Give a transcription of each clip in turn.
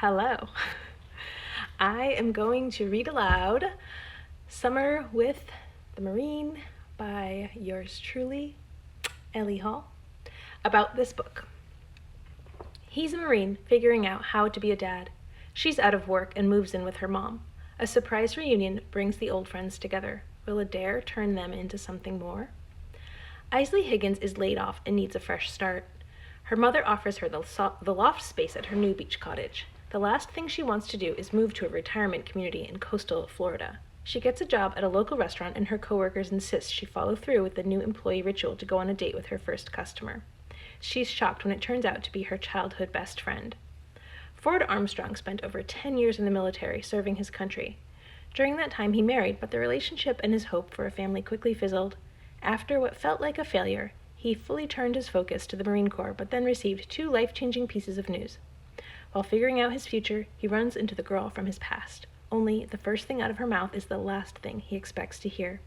Hello. I am going to read aloud Summer with the Marine by yours truly, Ellie Hall, about this book. He's a Marine figuring out how to be a dad. She's out of work and moves in with her mom. A surprise reunion brings the old friends together. Will a dare turn them into something more? Eisley Higgins is laid off and needs a fresh start. Her mother offers her the loft space at her new beach cottage. The last thing she wants to do is move to a retirement community in coastal Florida. She gets a job at a local restaurant and her coworkers insist she follow through with the new employee ritual to go on a date with her first customer. She's shocked when it turns out to be her childhood best friend. Ford Armstrong spent over 10 years in the military serving his country. During that time he married, but the relationship and his hope for a family quickly fizzled. After what felt like a failure, he fully turned his focus to the Marine Corps, but then received 2 life-changing pieces of news. While figuring out his future, he runs into the girl from his past. Only the first thing out of her mouth is the last thing he expects to hear.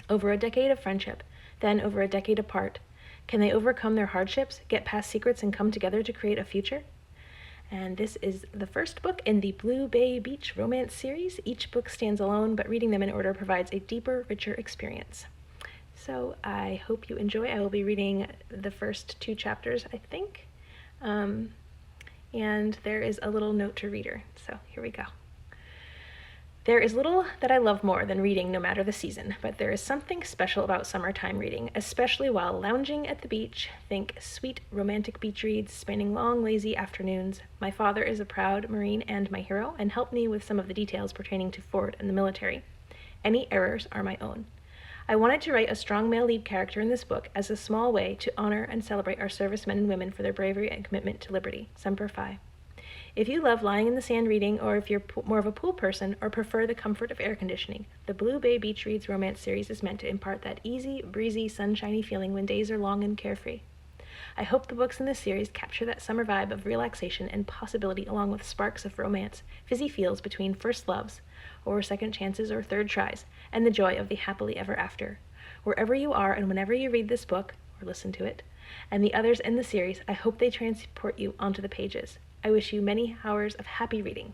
Over a decade of friendship, then over a decade apart, can they overcome their hardships, get past secrets, and come together to create a future? And this is the first book in the Blue Bay Beach romance series. Each book stands alone, but reading them in order provides a deeper, richer experience. So I hope you enjoy. I will be reading the first 2 chapters, I think. And there is a little note to reader. So here we go. There is little that I love more than reading no matter the season, but there is something special about summertime reading, especially while lounging at the beach. Think sweet romantic beach reads spanning long lazy afternoons. My father is a proud Marine and my hero, and helped me with some of the details pertaining to Ford and the military. Any errors are my own. I wanted to write a strong male lead character in this book as a small way to honor and celebrate our servicemen and women for their bravery and commitment to liberty. Semper Fi. If you love lying in the sand reading, or if you're more of a pool person or prefer the comfort of air conditioning, the Blue Bay Beach Reads romance series is meant to impart that easy, breezy, sunshiny feeling when days are long and carefree. I hope the books in this series capture that summer vibe of relaxation and possibility, along with sparks of romance, fizzy feels between first loves, or second chances or third tries, and the joy of the happily ever after. Wherever you are and whenever you read this book, or listen to it, and the others in the series, I hope they transport you onto the pages. I wish you many hours of happy reading.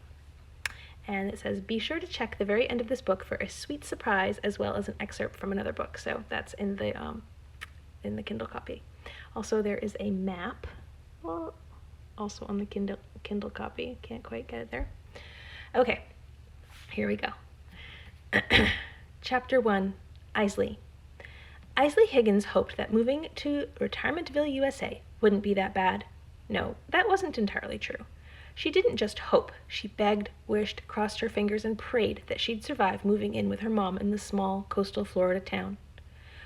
And it says, be sure to check the very end of this book for a sweet surprise as well as an excerpt from another book. So that's in the Kindle copy. Also, there is a map, well, also on the Kindle copy. Can't quite get it there. Okay, here we go. Chapter 1, Eisley. Eisley Higgins hoped that moving to Retirementville, USA wouldn't be that bad. No, that wasn't entirely true. She didn't just hope. She begged, wished, crossed her fingers, and prayed that she'd survive moving in with her mom in the small coastal Florida town.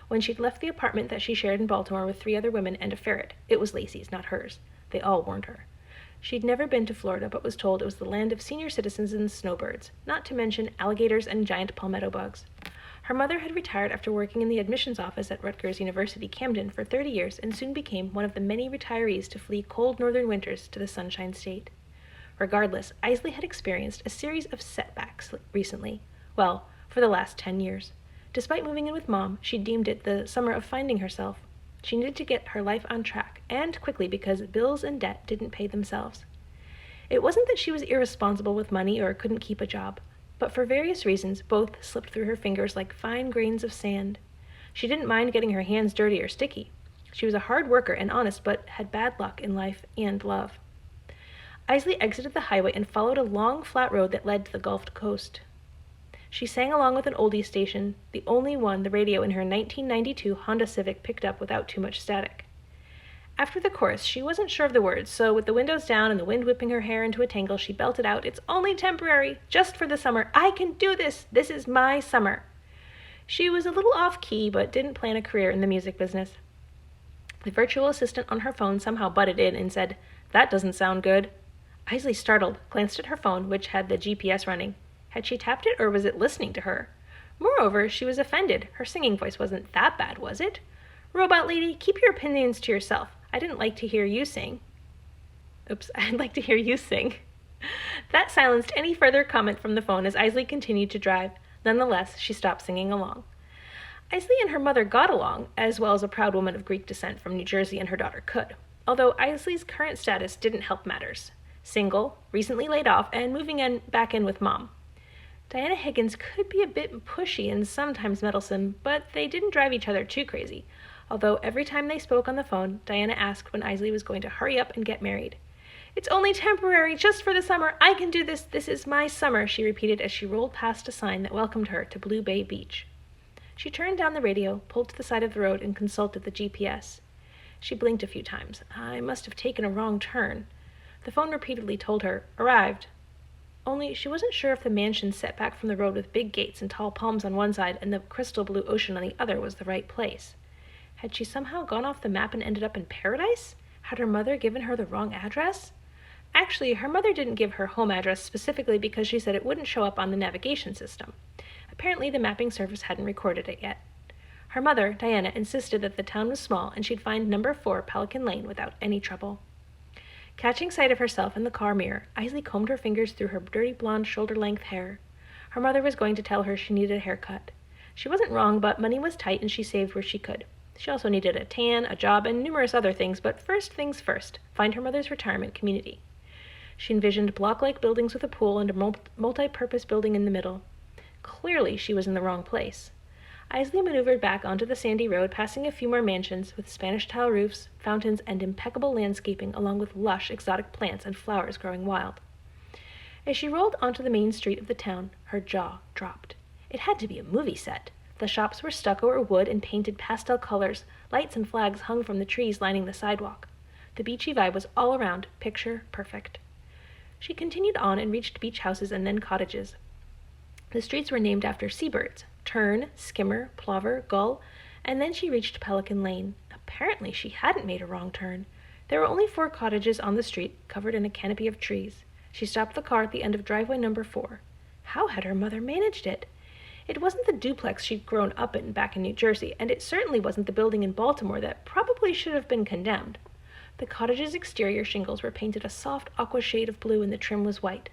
When she'd left the apartment that she shared in Baltimore with 3 other women and a ferret, it was Lacey's, not hers. They all warned her. She'd never been to Florida, but was told it was the land of senior citizens and snowbirds, not to mention alligators and giant palmetto bugs. Her mother had retired after working in the admissions office at Rutgers University, Camden, for 30 years and soon became one of the many retirees to flee cold northern winters to the Sunshine State. Regardless, Eisley had experienced a series of setbacks recently, well, for the last 10 years. Despite moving in with Mom, she deemed it the summer of finding herself. She needed to get her life on track, and quickly, because bills and debt didn't pay themselves. It wasn't that she was irresponsible with money or couldn't keep a job, but for various reasons, both slipped through her fingers like fine grains of sand. She didn't mind getting her hands dirty or sticky. She was a hard worker and honest, but had bad luck in life and love. Eisley exited the highway and followed a long, flat road that led to the Gulf Coast. She sang along with an oldie station, the only one the radio in her 1992 Honda Civic picked up without too much static. After the chorus, she wasn't sure of the words, so with the windows down and the wind whipping her hair into a tangle, she belted out, "It's only temporary, just for the summer. I can do this. This is my summer." She was a little off-key, but didn't plan a career in the music business. The virtual assistant on her phone somehow butted in and said, "That doesn't sound good." Eisley, startled, glanced at her phone, which had the GPS running. Had she tapped it, or was it listening to her? Moreover, she was offended. Her singing voice wasn't that bad, was it? "Robot lady, keep your opinions to yourself. I didn't like to hear you sing." Oops, I'd like to hear you sing. That silenced any further comment from the phone as Eisley continued to drive. Nonetheless, she stopped singing along. Eisley and her mother got along, as well as a proud woman of Greek descent from New Jersey and her daughter could, although Eisley's current status didn't help matters. single, recently laid off, and moving back in with Mom. Diana Higgins could be a bit pushy and sometimes meddlesome, but they didn't drive each other too crazy, although every time they spoke on the phone, Diana asked when Eisley was going to hurry up and get married. "It's only temporary, just for the summer. I can do this. This is my summer," she repeated as she rolled past a sign that welcomed her to Blue Bay Beach. She turned down the radio, pulled to the side of the road, and consulted the GPS. She blinked a few times. I must have taken a wrong turn. The phone repeatedly told her, "Arrived." Only she wasn't sure if the mansion set back from the road with big gates and tall palms on one side and the crystal blue ocean on the other was the right place. Had she somehow gone off the map and ended up in paradise? Had her mother given her the wrong address? Actually, her mother didn't give her home address specifically because she said it wouldn't show up on the navigation system. Apparently, the mapping service hadn't recorded it yet. Her mother, Diana, insisted that the town was small and she'd find number 4 Pelican Lane without any trouble. Catching sight of herself in the car mirror, Eisley combed her fingers through her dirty blonde shoulder-length hair. Her mother was going to tell her she needed a haircut. She wasn't wrong, but money was tight and she saved where she could. She also needed a tan, a job, and numerous other things, but first things first, find her mother's retirement community. She envisioned block-like buildings with a pool and a multi-purpose building in the middle. Clearly, she was in the wrong place. Eisley maneuvered back onto the sandy road, passing a few more mansions with Spanish-tile roofs, fountains, and impeccable landscaping, along with lush, exotic plants and flowers growing wild. As she rolled onto the main street of the town, her jaw dropped. It had to be a movie set. The shops were stucco or wood and painted pastel colors. Lights and flags hung from the trees lining the sidewalk. The beachy vibe was all around, picture perfect. She continued on and reached beach houses and then cottages. The streets were named after seabirds: tern, skimmer, plover, gull, and then she reached Pelican Lane. Apparently she hadn't made a wrong turn. There were only 4 cottages on the street, covered in a canopy of trees. She stopped the car at the end of driveway number 4. How had her mother managed it? It wasn't the duplex she'd grown up in back in New Jersey, and it certainly wasn't the building in Baltimore that probably should have been condemned. The cottage's exterior shingles were painted a soft aqua shade of blue and the trim was white.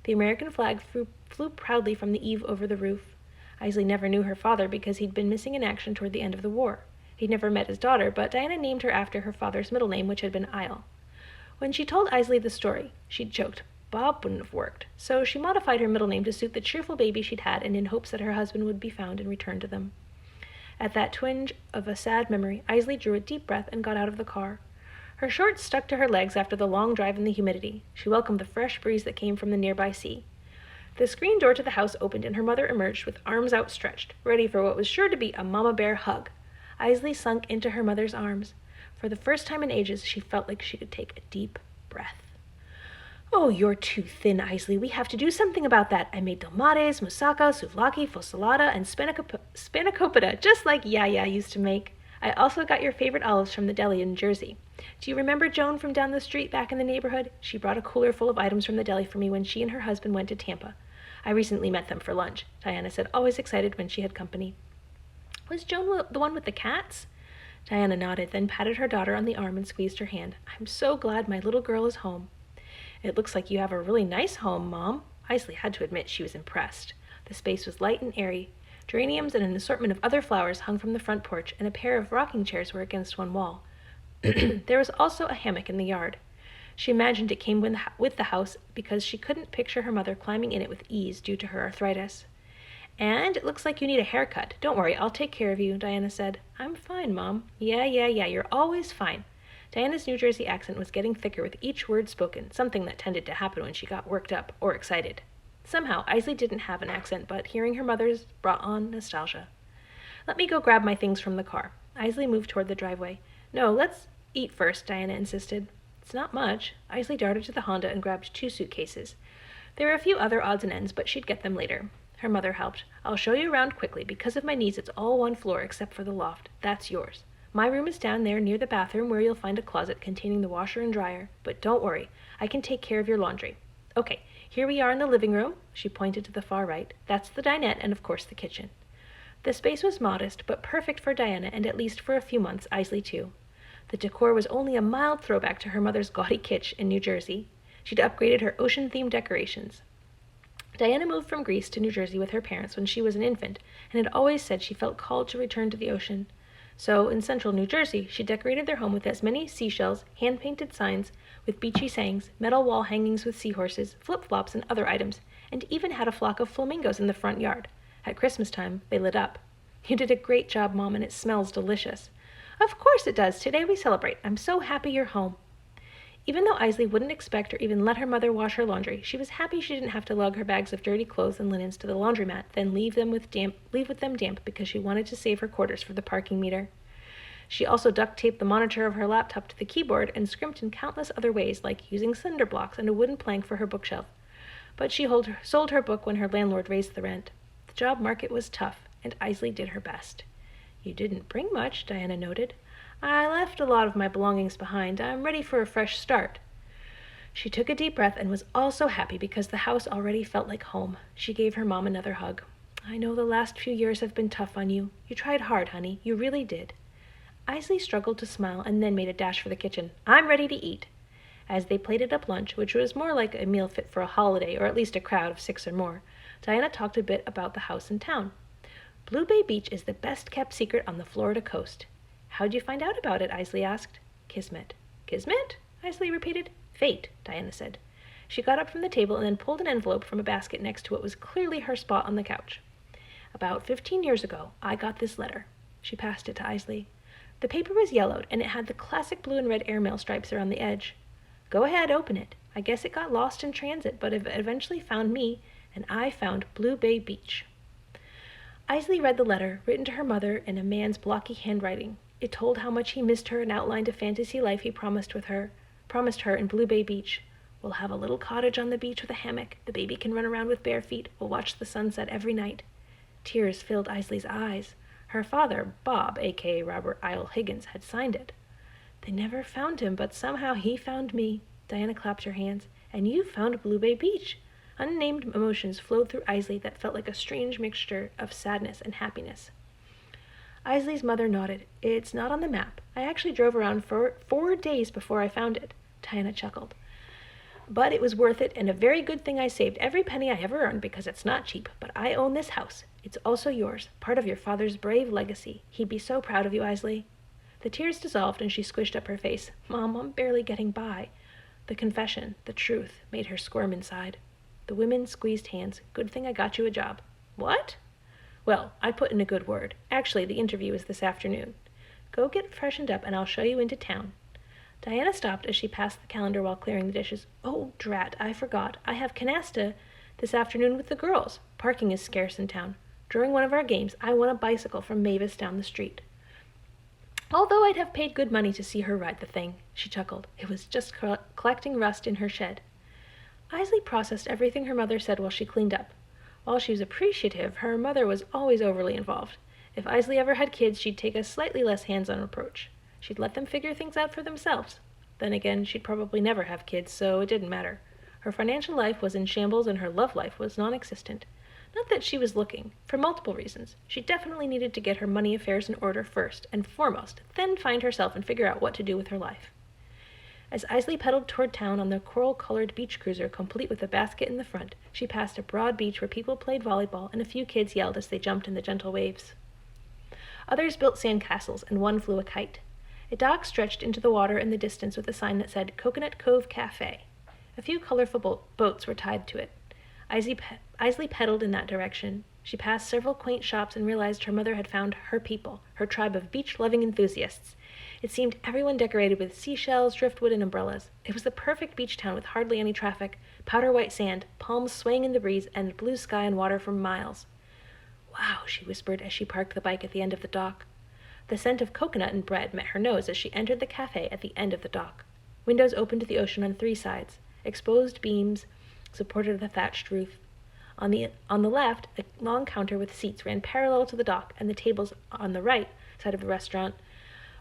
The American flag flew proudly from the eave over the roof. Eisley never knew her father because he'd been missing in action toward the end of the war. He'd never met his daughter, but Diana named her after her father's middle name, which had been Isle. When she told Eisley the story, she'd joked Bob wouldn't have worked, so she modified her middle name to suit the cheerful baby she'd had and in hopes that her husband would be found and returned to them. At that twinge of a sad memory, Eisley drew a deep breath and got out of the car. Her shorts stuck to her legs after the long drive in the humidity. She welcomed the fresh breeze that came from the nearby sea. The screen door to the house opened and her mother emerged with arms outstretched, ready for what was sure to be a mama bear hug. Eisley sunk into her mother's arms. For the first time in ages, she felt like she could take a deep breath. "Oh, you're too thin, Eisley. We have to do something about that. I made dolmades, moussaka, souvlaki, fusilata, and spanakopita, just like Yaya used to make. I also got your favorite olives from the deli in Jersey. Do you remember Joan from down the street back in the neighborhood? She brought a cooler full of items from the deli for me when she and her husband went to Tampa. I recently met them for lunch," Diana said, always excited when she had company. "Was Joan the one with the cats?" Diana nodded, then patted her daughter on the arm and squeezed her hand. "I'm so glad my little girl is home." "It looks like you have a really nice home, Mom." Eisley had to admit she was impressed. The space was light and airy. Geraniums and an assortment of other flowers hung from the front porch, and a pair of rocking chairs were against one wall. There was also a hammock in the yard. She imagined it came with the house because she couldn't picture her mother climbing in it with ease due to her arthritis. "And it looks like you need a haircut. Don't worry, I'll take care of you," Diana said. "I'm fine, Mom." Yeah, you're always fine." Diana's New Jersey accent was getting thicker with each word spoken, something that tended to happen when she got worked up or excited. Somehow, Eisley didn't have an accent, but hearing her mother's brought on nostalgia. "Let me go grab my things from the car." Eisley moved toward the driveway. "No, let's eat first," Diana insisted. "It's not much." Eisley darted to the Honda and grabbed 2 suitcases. There were a few other odds and ends, but she'd get them later. Her mother helped. "I'll show you around quickly. Because of my knees, it's all one floor except for the loft. That's yours. My room is down there near the bathroom where you'll find a closet containing the washer and dryer. But don't worry, I can take care of your laundry. Okay, here we are in the living room." She pointed to the far right. "That's the dinette and, of course, the kitchen." The space was modest, but perfect for Diana and at least for a few months, Eisley too. The decor was only a mild throwback to her mother's gaudy kitsch in New Jersey. She'd upgraded her ocean-themed decorations. Diana moved from Greece to New Jersey with her parents when she was an infant and had always said she felt called to return to the ocean. So, in central New Jersey, she decorated their home with as many seashells, hand-painted signs with beachy sayings, metal wall hangings with seahorses, flip-flops, and other items, and even had a flock of flamingos in the front yard. At Christmas time, they lit up. You did a great job, Mom, and it smells delicious. Of course it does. Today we celebrate. I'm so happy you're home. Even though Eisley wouldn't expect or even let her mother wash her laundry, she was happy she didn't have to lug her bags of dirty clothes and linens to the laundromat, then leave with them damp because she wanted to save her quarters for the parking meter. She also duct taped the monitor of her laptop to the keyboard and scrimped in countless other ways, like using cinder blocks and a wooden plank for her bookshelf. But she sold her book when her landlord raised the rent. The job market was tough, and Eisley did her best. You didn't bring much, Diana noted. I left a lot of my belongings behind. I'm ready for a fresh start. She took a deep breath and was also happy because the house already felt like home. She gave her mom another hug. I know the last few years have been tough on you. You tried hard, honey. You really did. Eisley struggled to smile and then made a dash for the kitchen. I'm ready to eat. As they plated up lunch, which was more like a meal fit for a holiday or at least a crowd of 6 or more, Diana talked a bit about the house and town. Blue Bay Beach is the best-kept secret on the Florida coast. How'd you find out about it? Eisley asked. Kismet. Kismet? Eisley repeated. Fate, Diana said. She got up from the table and then pulled an envelope from a basket next to what was clearly her spot on the couch. About 15 years ago, I got this letter. She passed it to Eisley. The paper was yellowed, and it had the classic blue and red airmail stripes around the edge. Go ahead, open it. I guess it got lost in transit, but it eventually found me, and I found Blue Bay Beach. Eisley read the letter, written to her mother in a man's blocky handwriting. It told how much he missed her and outlined a fantasy life he promised her in Blue Bay Beach. We'll have a little cottage on the beach with a hammock. The baby can run around with bare feet. We'll watch the sunset every night. Tears filled Eisley's eyes. Her father, Bob, a.k.a. Robert Eisley Higgins, had signed it. They never found him, but somehow he found me. Diana clapped her hands. And you found Blue Bay Beach. Unnamed emotions flowed through Eisley that felt like a strange mixture of sadness and happiness. Eisley's mother nodded. It's not on the map. I actually drove around for 4 days before I found it. Diana chuckled. But it was worth it, and a very good thing I saved every penny I ever earned because it's not cheap. But I own this house. It's also yours, part of your father's brave legacy. He'd be so proud of you, Eisley. The tears dissolved, and she squished up her face. Mom, I'm barely getting by. The confession, the truth, made her squirm inside. The women squeezed hands. Good thing I got you a job. What? Well, I put in a good word. Actually, the interview is this afternoon. Go get freshened up, and I'll show you into town. Diana stopped as she passed the calendar while clearing the dishes. Oh, drat, I forgot. I have canasta this afternoon with the girls. Parking is scarce in town. During one of our games, I won a bicycle from Mavis down the street. Although I'd have paid good money to see her ride the thing, she chuckled. It was just collecting rust in her shed. Eisley processed everything her mother said while she cleaned up. While she was appreciative, her mother was always overly involved. If Eisley ever had kids, she'd take a slightly less hands-on approach. She'd let them figure things out for themselves. Then again, she'd probably never have kids, so it didn't matter. Her financial life was in shambles and her love life was non-existent. Not that she was looking, for multiple reasons. She definitely needed to get her money affairs in order first and foremost, then find herself and figure out what to do with her life. As Eisley pedaled toward town on the coral-colored beach cruiser, complete with a basket in the front, she passed a broad beach where people played volleyball and a few kids yelled as they jumped in the gentle waves. Others built sandcastles, and one flew a kite. A dock stretched into the water in the distance with a sign that said Coconut Cove Cafe. A few colorful boats were tied to it. Eisley pedaled in that direction. She passed several quaint shops and realized her mother had found her people, her tribe of beach-loving enthusiasts. It seemed everyone decorated with seashells, driftwood, and umbrellas. It was the perfect beach town with hardly any traffic, powder-white sand, palms swaying in the breeze, and blue sky and water for miles. Wow, she whispered as she parked the bike at the end of the dock. The scent of coconut and bread met her nose as she entered the cafe at the end of the dock. Windows opened to the ocean on 3 sides. Exposed beams supported the thatched roof. On the left, a long counter with seats ran parallel to the dock, and the tables on the right side of the restaurant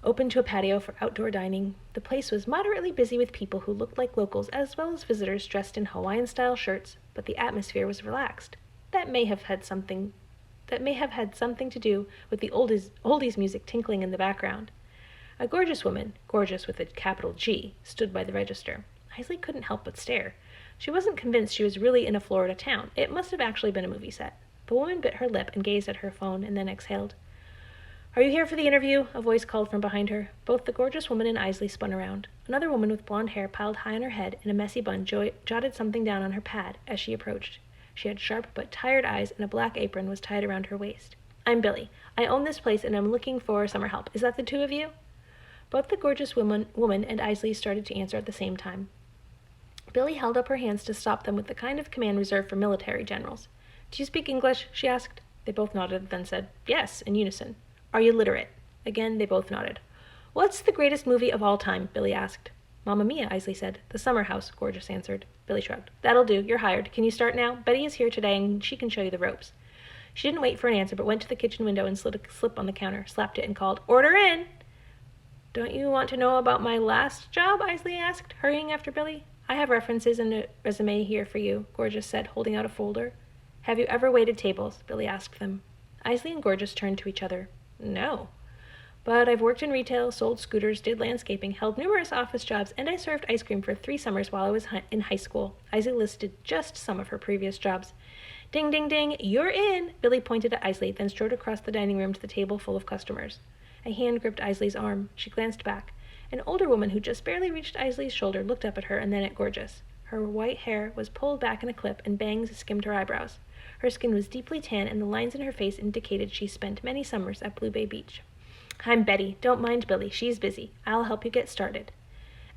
open to a patio for outdoor dining. The place was moderately busy with people who looked like locals as well as visitors dressed in Hawaiian-style shirts, but the atmosphere was relaxed. That may have had something to do with the oldies music tinkling in the background. A gorgeous woman, gorgeous with a capital G, stood by the register. Eisley couldn't help but stare. She wasn't convinced she was really in a Florida town. It must have actually been a movie set. The woman bit her lip and gazed at her phone and then exhaled. "Are you here for the interview?" a voice called from behind her. Both the gorgeous woman and Eisley spun around. Another woman with blonde hair piled high on her head and a messy bun jotted something down on her pad as she approached. She had sharp but tired eyes, and a black apron was tied around her waist. "I'm Billy. I own this place, and I'm looking for summer help. Is that the two of you?" Both the gorgeous woman and Eisley started to answer at the same time. Billy held up her hands to stop them with the kind of command reserved for military generals. "Do you speak English?" she asked. They both nodded, then said, "Yes," in unison. "Are you literate?" Again, they both nodded. "What's the greatest movie of all time?" Billy asked. "Mamma Mia," Eisley said. "The Summer House," Gorgeous answered. Billy shrugged. "That'll do. You're hired. Can you start now? Betty is here today, and she can show you the ropes." She didn't wait for an answer, but went to the kitchen window and slid a slip on the counter, slapped it, and called, "Order in!" "Don't you want to know about my last job?" Eisley asked, hurrying after Billy. "I have references and a resume here for you," Gorgeous said, holding out a folder. "Have you ever waited tables?" Billy asked them. Eisley and Gorgeous turned to each other. "No. But I've worked in retail, sold scooters, did landscaping, held numerous office jobs, and I served ice cream for 3 summers while I was in high school." Eisley listed just some of her previous jobs. "Ding, ding, ding, you're in!" Billy pointed at Eisley, then strode across the dining room to the table full of customers. A hand gripped Eisley's arm. She glanced back. An older woman who just barely reached Eisley's shoulder looked up at her and then at Gorgeous. Her white hair was pulled back in a clip, and bangs skimmed her eyebrows. Her skin was deeply tan, and the lines in her face indicated she spent many summers at Blue Bay Beach. "I'm Betty. Don't mind Billy. She's busy. I'll help you get started."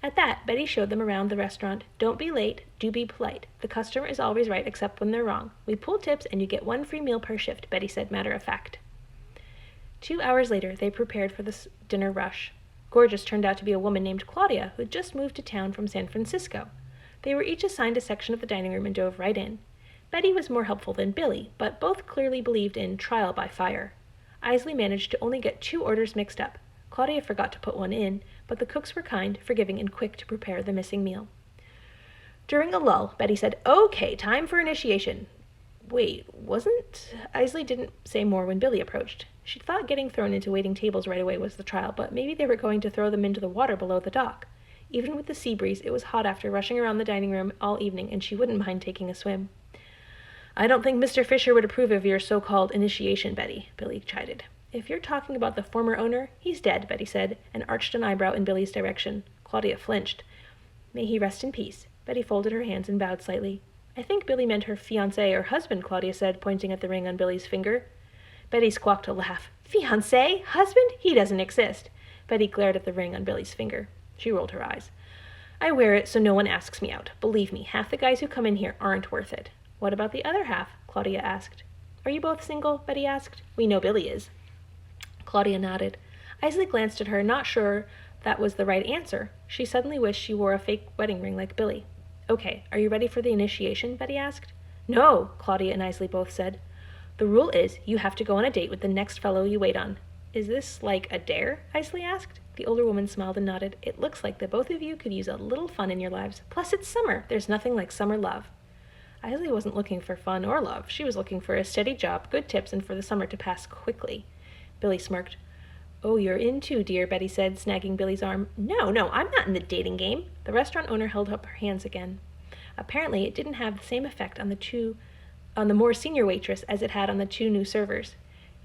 At that, Betty showed them around the restaurant. "Don't be late. Do be polite. The customer is always right except when they're wrong. We pool tips, and you get 1 free meal per shift," Betty said matter of fact. 2 hours later, they prepared for the dinner rush. Gorgeous turned out to be a woman named Claudia, who had just moved to town from San Francisco. They were each assigned a section of the dining room and dove right in. Betty was more helpful than Billy, but both clearly believed in trial by fire. Eisley managed to only get 2 orders mixed up. Claudia forgot to put one in, but the cooks were kind, forgiving, and quick to prepare the missing meal. During a lull, Betty said, "Okay, time for initiation." Wait, wasn't? Eisley didn't say more when Billy approached. She'd thought getting thrown into waiting tables right away was the trial, but maybe they were going to throw them into the water below the dock. Even with the sea breeze, it was hot after rushing around the dining room all evening, and she wouldn't mind taking a swim. "I don't think Mr. Fisher would approve of your so-called initiation, Betty," Billy chided. "If you're talking about the former owner, he's dead," Betty said, and arched an eyebrow in Billy's direction. Claudia flinched. "May he rest in peace." Betty folded her hands and bowed slightly. "I think Billy meant her fiancé or husband," Claudia said, pointing at the ring on Billy's finger. Betty squawked a laugh. "Fiancé? Husband? He doesn't exist." Betty glared at the ring on Billy's finger. She rolled her eyes. "I wear it so no one asks me out. Believe me, half the guys who come in here aren't worth it." "What about the other half?" Claudia asked. "Are you both single?" Betty asked. "We know Billy is." Claudia nodded. Eisley glanced at her, not sure that was the right answer. She suddenly wished she wore a fake wedding ring like Billy. "Okay, are you ready for the initiation?" Betty asked. "No," Claudia and Eisley both said. "The rule is you have to go on a date with the next fellow you wait on." "Is this like a dare?" Eisley asked. The older woman smiled and nodded. "It looks like the both of you could use a little fun in your lives. Plus, it's summer. There's nothing like summer love." Eisley wasn't looking for fun or love. She was looking for a steady job, good tips, and for the summer to pass quickly. Billy smirked. "Oh, you're in too, dear," Betty said, snagging Billy's arm. No, I'm not in the dating game." The restaurant owner held up her hands again. Apparently, it didn't have the same effect on the more senior waitress as it had on the 2 new servers.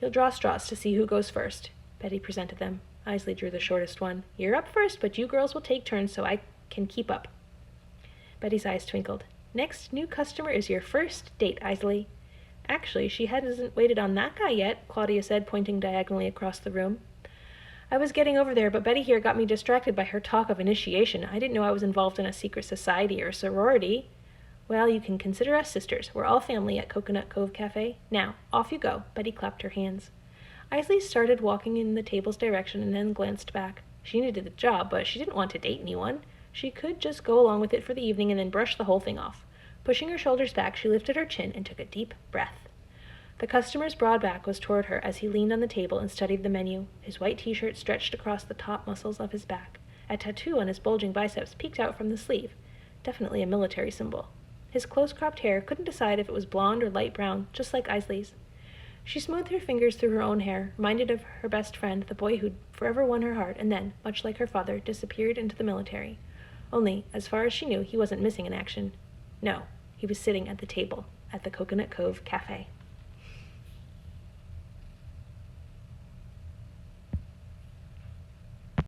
"You'll draw straws to see who goes first." Betty presented them. Eisley drew the shortest one. "You're up first, but you girls will take turns so I can keep up." Betty's eyes twinkled. "Next new customer is your first date, Eisley." "Actually, she hasn't waited on that guy yet," Claudia said, pointing diagonally across the room. "I was getting over there, but Betty here got me distracted by her talk of initiation. I didn't know I was involved in a secret society or sorority." "Well, you can consider us sisters. We're all family at Coconut Cove Cafe. Now, off you go." Betty clapped her hands. Eisley started walking in the table's direction and then glanced back. She needed the job, but she didn't want to date anyone. She could just go along with it for the evening and then brush the whole thing off. Pushing her shoulders back, she lifted her chin and took a deep breath. The customer's broad back was toward her as he leaned on the table and studied the menu. His white t-shirt stretched across the top muscles of his back. A tattoo on his bulging biceps peeked out from the sleeve. Definitely a military symbol. His close-cropped hair couldn't decide if it was blonde or light brown, just like Eisley's. She smoothed her fingers through her own hair, reminded of her best friend, the boy who'd forever won her heart, and then, much like her father, disappeared into the military. Only, as far as she knew, he wasn't missing in action. No, he was sitting at the table at the Coconut Cove Cafe.